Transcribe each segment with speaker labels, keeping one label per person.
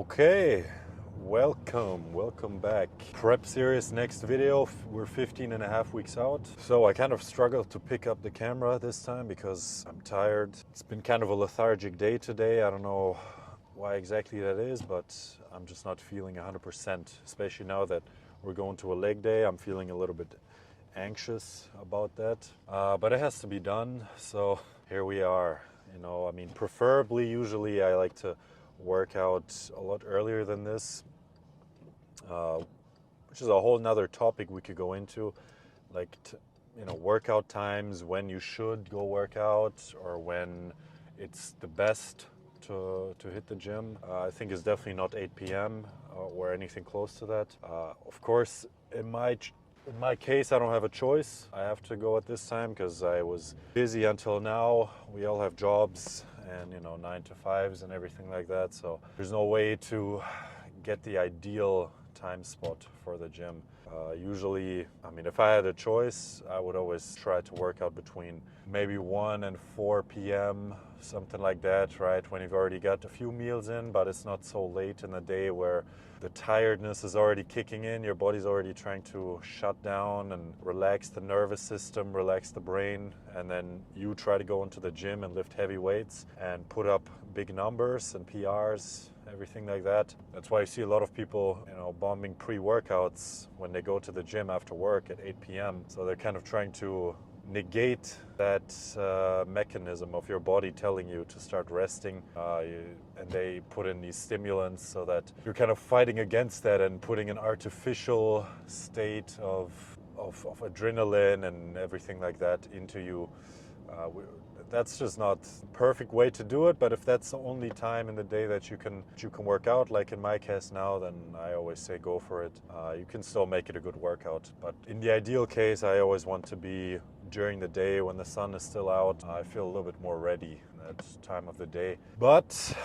Speaker 1: Okay, welcome back. Prep series next video. We're 15 and a half weeks out. So I kind of struggled to pick up the camera this time because I'm tired. It's been kind of a lethargic day today. I don't know why exactly that is, but I'm just not feeling 100%, especially now that we're going to a leg day. I'm feeling a little bit anxious about that, but it has to be done. So here we are. Preferably, usually I like to work out a lot earlier than this, which is a whole nother topic we could go into, like workout times, when you should go work out or when it's the best to hit the gym. I think it's definitely not 8 p.m. Or anything close to that. Of course, in my case, I don't have a choice. I have to go at this time because I was busy until now. We all have jobs and 9 to 5s and everything like that. So there's no way to get the ideal time spot for the gym. Usually, if I had a choice, I would always try to work out between maybe 1 and 4 p.m., something like that, right? When you've already got a few meals in, but it's not so late in the day where the tiredness is already kicking in. Your body's already trying to shut down and relax the nervous system, relax the brain, and then you try to go into the gym and lift heavy weights and put up big numbers and PRs, everything like that. That's why you see a lot of people, bombing pre-workouts when they go to the gym after work at 8 p.m. So they're kind of trying to negate that mechanism of your body telling you to start resting, and they put in these stimulants so that you're kind of fighting against that and putting an artificial state of adrenaline and everything like that into you. That's just not the perfect way to do it, but if that's the only time in the day that you can work out, like in my case now, then I always say go for it. You can still make it a good workout, but in the ideal case, I always want to be during the day when the sun is still out. I feel a little bit more ready that time of the day, but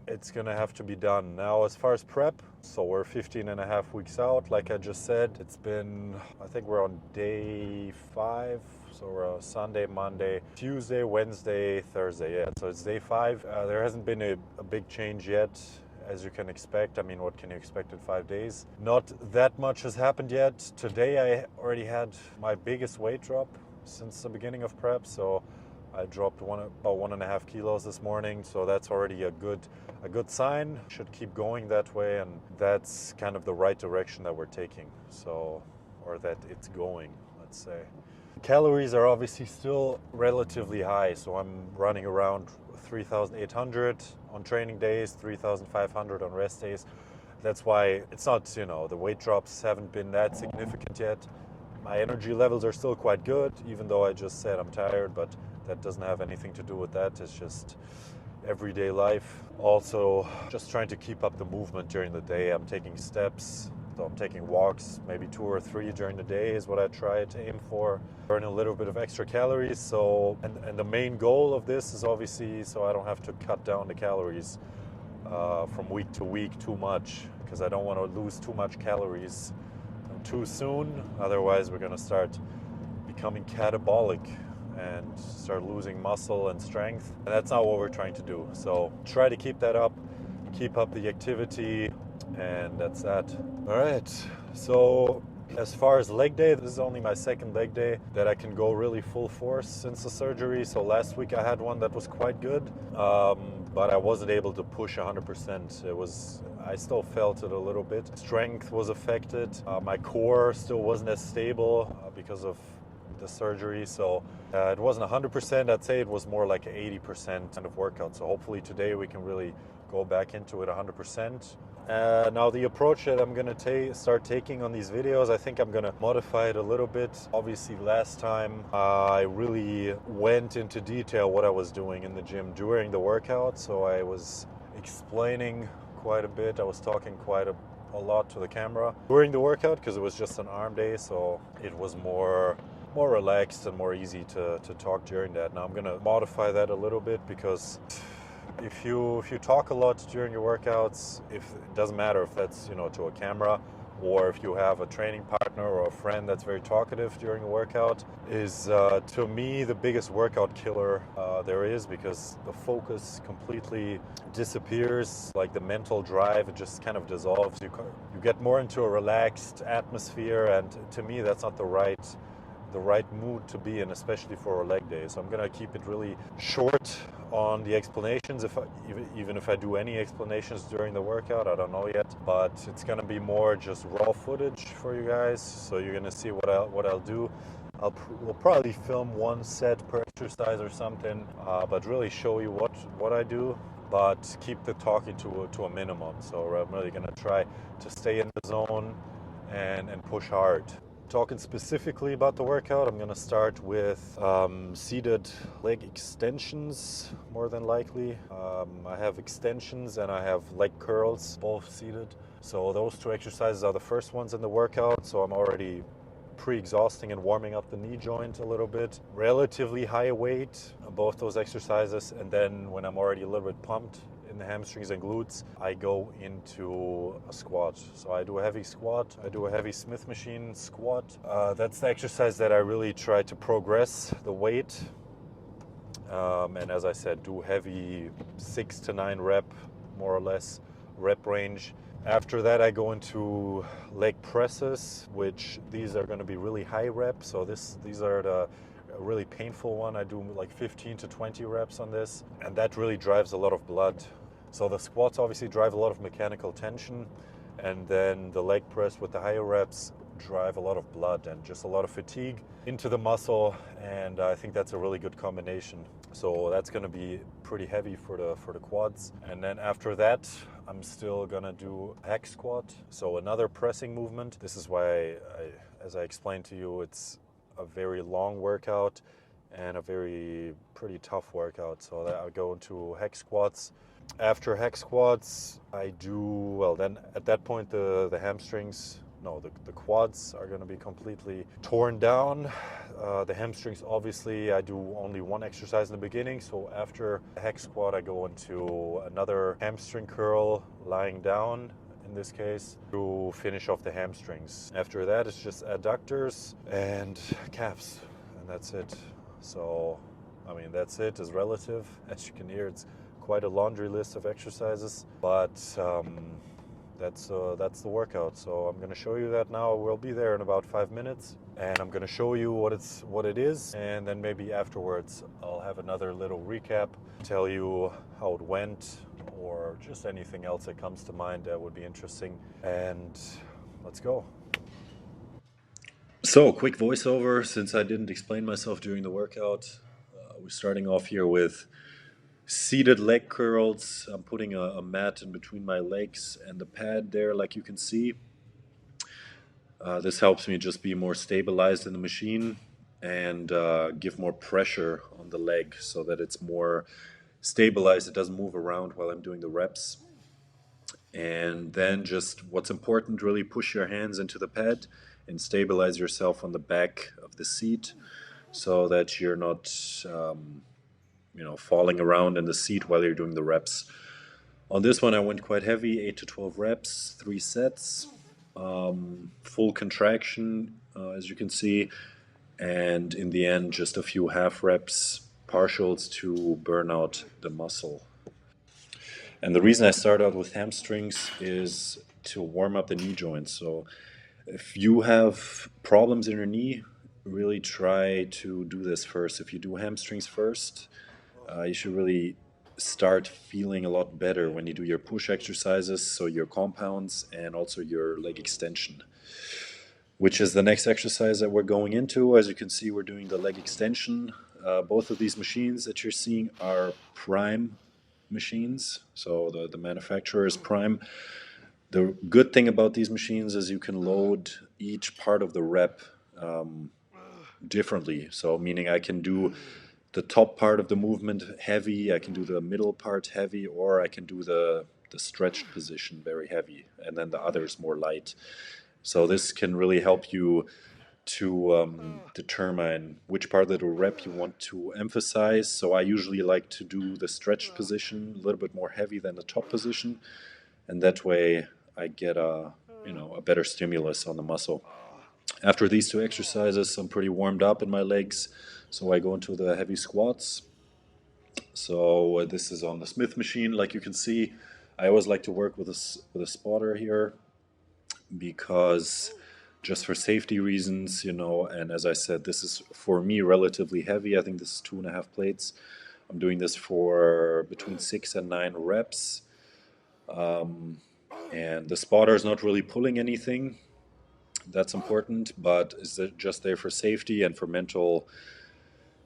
Speaker 1: it's gonna have to be done. Now, as far as prep, so we're 15 and a half weeks out. Like I just said, I think we're on day 5. So we're on Sunday, Monday, Tuesday, Wednesday, Thursday. Yeah, so it's day 5. There hasn't been a big change yet, as you can expect. What can you expect in 5 days? Not that much has happened yet. Today I already had my biggest weight drop since the beginning of prep. So I dropped about 1.5 kilos this morning. So that's already a good sign. Should keep going that way, and that's kind of the right direction that we're taking. Or that it's going, let's say. Calories are obviously still relatively high, so I'm running around 3,800 on training days, 3,500 on rest days. That's why it's not, the weight drops haven't been that significant yet. My energy levels are still quite good, even though I just said I'm tired, but that doesn't have anything to do with that. It's just everyday life. Also, just trying to keep up the movement during the day. I'm taking steps. So I'm taking walks, maybe 2 or 3 during the day is what I try to aim for. Burn a little bit of extra calories. So, and the main goal of this is obviously so I don't have to cut down the calories from week to week too much, because I don't want to lose too much calories too soon. Otherwise, we're going to start becoming catabolic and start losing muscle and strength. And that's not what we're trying to do. So try to keep that up, keep up the activity, and that's that. All right, so as far as leg day, this is only my second leg day that I can go really full force since the surgery. So last week I had one that was quite good, but I wasn't able to push 100%. I still felt it a little bit. Strength was affected. My core still wasn't as stable because of the surgery. So it wasn't 100%. I'd say it was more like 80% kind of workout. So hopefully today we can really go back into it 100%. Now the approach that I'm going to start taking on these videos, I think I'm going to modify it a little bit. Obviously last time I really went into detail what I was doing in the gym during the workout, so I was explaining quite a bit. I was talking quite a lot to the camera during the workout because it was just an arm day, so it was more relaxed and more easy to talk during that. Now I'm going to modify that a little bit, because if you talk a lot during your workouts, if it doesn't matter if that's to a camera or if you have a training partner or a friend that's very talkative during a workout, is to me the biggest workout killer there is, because the focus completely disappears, like the mental drive, it just kind of dissolves. You get more into a relaxed atmosphere, and to me that's not the right mood to be in, especially for a leg day. So I'm gonna keep it really short on the explanations, even if I do any explanations during the workout, I don't know yet. But it's gonna be more just raw footage for you guys. So you're gonna see what I'll do. We'll probably film one set per exercise or something, but really show you what I do, but keep the talking to a minimum. So I'm really gonna try to stay in the zone and push hard. Talking specifically about the workout, I'm going to start with seated leg extensions, more than likely. I have extensions and I have leg curls, both seated. So those two exercises are the first ones in the workout. So I'm already pre-exhausting and warming up the knee joint a little bit. Relatively high weight, both those exercises. And then when I'm already a little bit pumped in the hamstrings and glutes, I go into a squat. So I do a heavy squat, I do a heavy Smith machine squat. That's the exercise that I really try to progress the weight. And as I said, do heavy 6 to 9 rep, more or less, rep range. After that, I go into leg presses, which these are going to be really high reps. So these are the really painful one. I do like 15 to 20 reps on this, and that really drives a lot of blood. So the squats obviously drive a lot of mechanical tension, and then the leg press with the higher reps drive a lot of blood and just a lot of fatigue into the muscle, and I think that's a really good combination. So that's going to be pretty heavy for the quads. And then after that, I'm still gonna do hack squat, so another pressing movement. This is why, as I explained to you, it's a very long workout and a pretty tough workout. So I go into hack squats. After hack squats, I do, well, then at that point the hamstrings, no, the quads are going to be completely torn down. The hamstrings, obviously, I do only one exercise in the beginning. So after the hack squat, I go into another hamstring curl, lying down in this case, to finish off the hamstrings. After that, it's just adductors and calves, and that's it. So, I mean, that's it is relative. As you can hear, it's quite a laundry list of exercises, but that's the workout. So I'm going to show you that now. We'll be there in about 5 minutes, and I'm going to show you what it is, and then maybe afterwards I'll have another little recap, tell you how it went, or just anything else that comes to mind that would be interesting. And let's go. So, quick voiceover, since I didn't explain myself during the workout. We're starting off here with seated leg curls. I'm putting a mat in between my legs and the pad there, like you can see. This helps me just be more stabilized in the machine and give more pressure on the leg so that it's more stabilized. It doesn't move around while I'm doing the reps. And then just what's important, really push your hands into the pad and stabilize yourself on the back of the seat so that you're not falling around in the seat while you're doing the reps. On this one, I went quite heavy, 8 to 12 reps, 3 sets, full contraction, as you can see, and in the end, just a few half reps, partials to burn out the muscle. And the reason I start out with hamstrings is to warm up the knee joints. So if you have problems in your knee, really try to do this first. If you do hamstrings first, you should really start feeling a lot better when you do your push exercises, so your compounds and also your leg extension, which is the next exercise that we're going into. As you can see, we're doing the leg extension. Both of these machines that you're seeing are Prime machines, so the manufacturer is Prime. The good thing about these machines is you can load each part of the rep differently. So meaning I can do the top part of the movement heavy, I can do the middle part heavy, or I can do the stretched position very heavy, and then the others more light. So this can really help you to determine which part of the rep you want to emphasize. So I usually like to do the stretched position a little bit more heavy than the top position, and that way I get a a better stimulus on the muscle. After these two exercises, I'm pretty warmed up in my legs, so I go into the heavy squats. So this is on the Smith machine, like you can see. I always like to work with a spotter here because just for safety reasons, and as I said, this is for me relatively heavy. I think this is 2.5 plates. I'm doing this for between 6 and 9 reps. And the spotter is not really pulling anything. That's important, but is it just there for safety and for mental,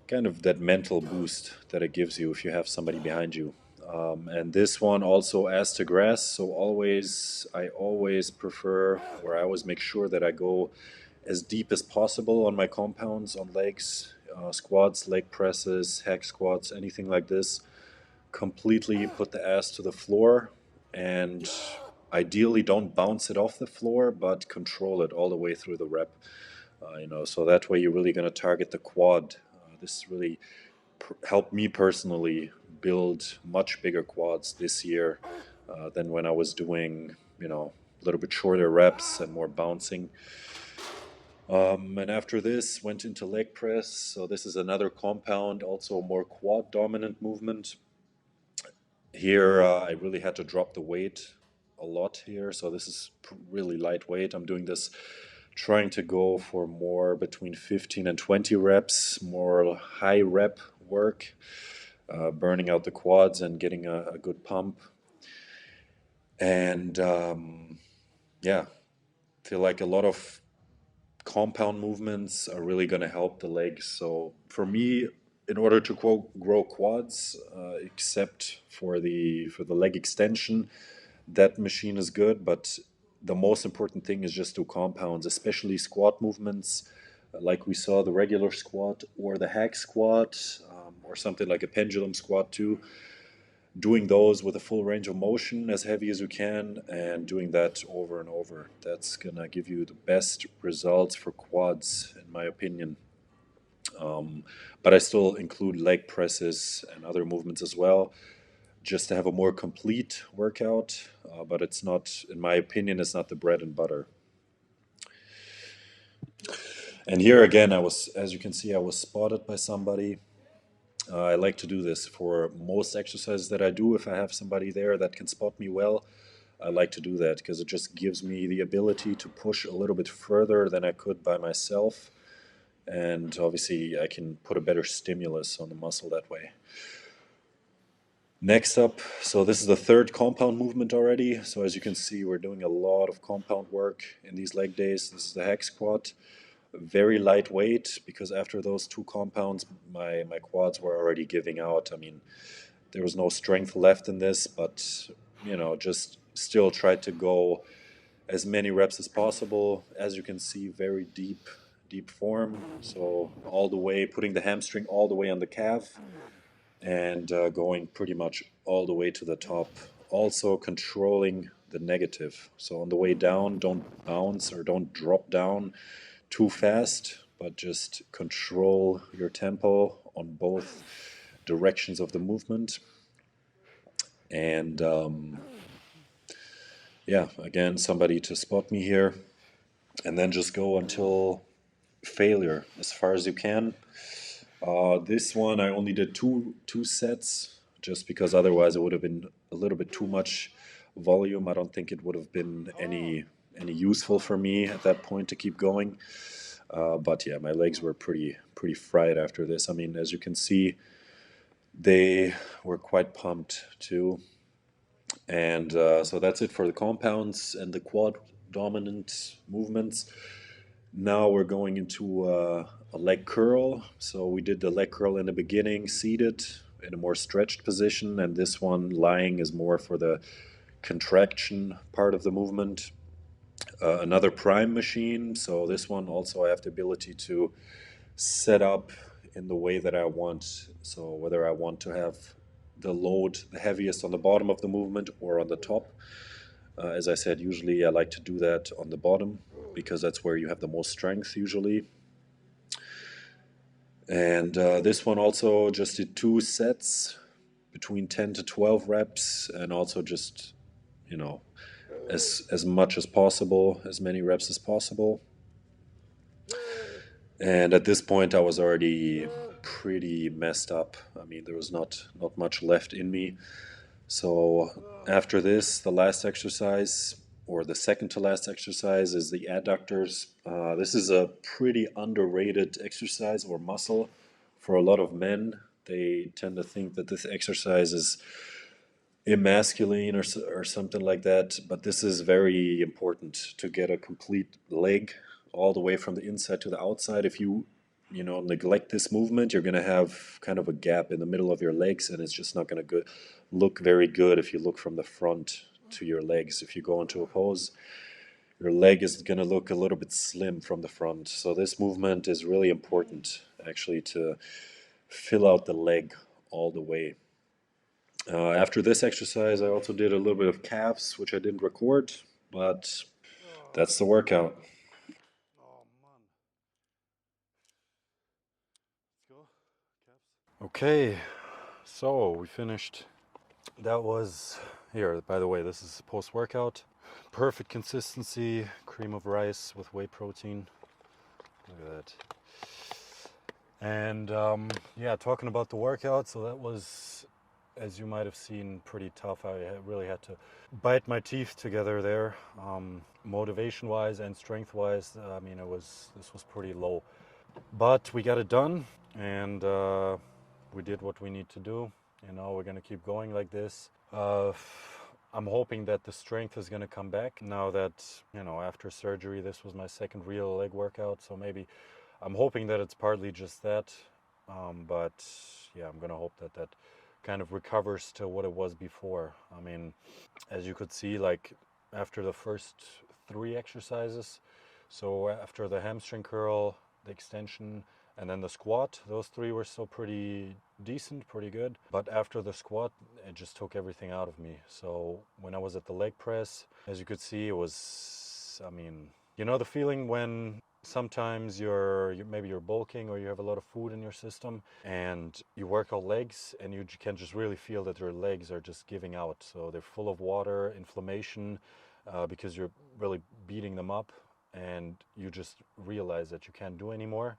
Speaker 1: kind of that mental boost that it gives you if you have somebody behind you. And this one also adds to grass. So I always prefer, or I always make sure that I go as deep as possible on my compounds, on legs, squats, leg presses, hack squats, anything like this. Completely put the ass to the floor, and ideally don't bounce it off the floor, but control it all the way through the rep. So that way you're really going to target the quad. This really helped me personally build much bigger quads this year than when I was doing, a little bit shorter reps and more bouncing. And after this, went into leg press. So this is another compound, also a more quad dominant movement. Here, I really had to drop the weight a lot here. So this is really lightweight. I'm doing this trying to go for more between 15 and 20 reps, more high rep work, burning out the quads and getting a good pump. And yeah, feel like a lot of compound movements are really going to help the legs. So for me, in order to grow quads, except for the leg extension, that machine is good. But the most important thing is just do compounds, especially squat movements, like we saw the regular squat or the hack squat, or something like a pendulum squat too. Doing those with a full range of motion, as heavy as you can, and doing that over and over. That's gonna give you the best results for quads, in my opinion. But I still include leg presses and other movements as well, just to have a more complete workout. But it's not, in my opinion, it's not the bread and butter. And here again, as you can see, I was spotted by somebody. I like to do this for most exercises that I do. If I have somebody there that can spot me well, I like to do that because it just gives me the ability to push a little bit further than I could by myself. And obviously, I can put a better stimulus on the muscle that way. Next up, so this is the third compound movement already. So as you can see, we're doing a lot of compound work in these leg days. This is the hack squat. Very lightweight because after those two compounds, my quads were already giving out. I mean, there was no strength left in this, but just still tried to go as many reps as possible. As you can see, very deep form. So all the way, putting the hamstring all the way on the calf and going pretty much all the way to the top. Also controlling the negative. So on the way down, don't bounce or don't drop down too fast, but just control your tempo on both directions of the movement. And again, somebody to spot me here, and then just go until failure as far as you can. This one I only did two sets, just because otherwise it would have been a little bit too much volume. I don't think it would have been any useful for me at that point to keep going. But yeah, my legs were pretty fried after this. I mean, as you can see, they were quite pumped too. And so that's it for the compounds and the quad dominant movements. Now we're going into a leg curl. So we did the leg curl in the beginning, seated in a more stretched position, and this one lying is more for the contraction part of the movement. Another prime machine. So this one also I have the ability to set up in the way that I want. So whether I want to have the load the heaviest on the bottom of the movement or on the top. As I said, usually I like to do that on the bottom because that's where you have the most strength usually. And this one also just did 2 sets between 10 to 12 reps, and also just, as much as possible, as many reps as possible. And at this point, I was already pretty messed up. I mean, there was not much left in me. So after this, the last exercise, or the second to last exercise, is the adductors. This is a pretty underrated exercise or muscle for a lot of men. They tend to think that this exercise is emasculine or something like that, but this is very important to get a complete leg all the way from the inside to the outside. If you neglect this movement, you're going to have kind of a gap in the middle of your legs, and it's just not going to look very good if you look from the front to your legs. If you go into a pose, your leg is going to look a little bit slim from the front. So this movement is really important, actually, to fill out the leg all the way. After this exercise, I also did a little bit of calves, which I didn't record, but that's the workout. Okay, so we finished. That was here. By the way, this is post-workout. Perfect consistency, cream of rice with whey protein. Look at that. And yeah, talking about the workout, so that was, as you might have seen, pretty tough. I really had to bite my teeth together there, motivation-wise and strength-wise. I mean, this was pretty low, but we got it done, and we did what we need to do. We're gonna keep going like this. I'm hoping that the strength is gonna come back now that after surgery, this was my second real leg workout. So maybe I'm hoping that it's partly just that, but yeah, I'm gonna hope that that kind of recovers to what it was before. I mean, as you could see, like after the first 3 exercises, so after the hamstring curl, the extension, and then the squat, those 3 were still pretty decent, pretty good. But after the squat, it just took everything out of me. So when I was at the leg press, as you could see, it was, I mean, the feeling when sometimes maybe you're bulking or you have a lot of food in your system and you work out legs and you can just really feel that your legs are just giving out. So they're full of water, inflammation, because you're really beating them up and you just realize that you can't do anymore.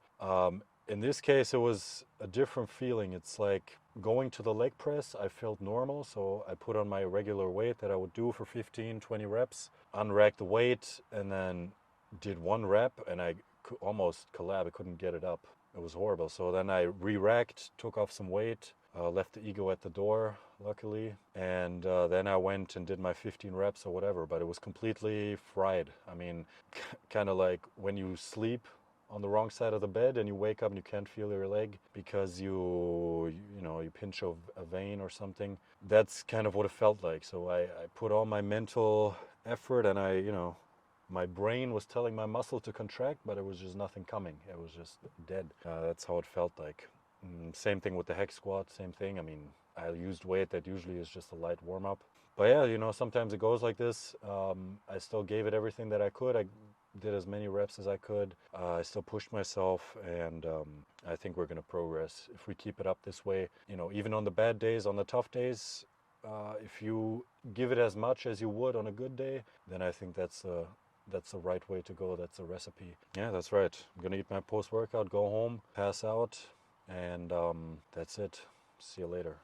Speaker 1: In this case, it was a different feeling. It's like going to the leg press, I felt normal. So I put on my regular weight that I would do for 15, 20 reps, unracked the weight, and then did 1 rep, and I almost collapsed. I couldn't get it up. It was horrible. So then I re-racked, took off some weight, left the ego at the door, luckily, and then I went and did my 15 reps or whatever, but it was completely fried. I mean, kind of like when you sleep on the wrong side of the bed and you wake up and you can't feel your leg because you pinch a vein or something. That's kind of what it felt like. So I put all my mental effort, and my brain was telling my muscle to contract, but it was just nothing coming. It was just dead. That's how it felt like. Same thing with the hex squat, same thing. I mean, I used weight that usually is just a light warm-up. But yeah, sometimes it goes like this. I still gave it everything that I could. I did as many reps as I could. I still pushed myself, and I think we're going to progress if we keep it up this way. Even on the bad days, on the tough days, if you give it as much as you would on a good day, then I think that's the right way to go. That's a recipe. Yeah, that's right. I'm gonna eat my post-workout, go home, pass out, and that's it. See you later.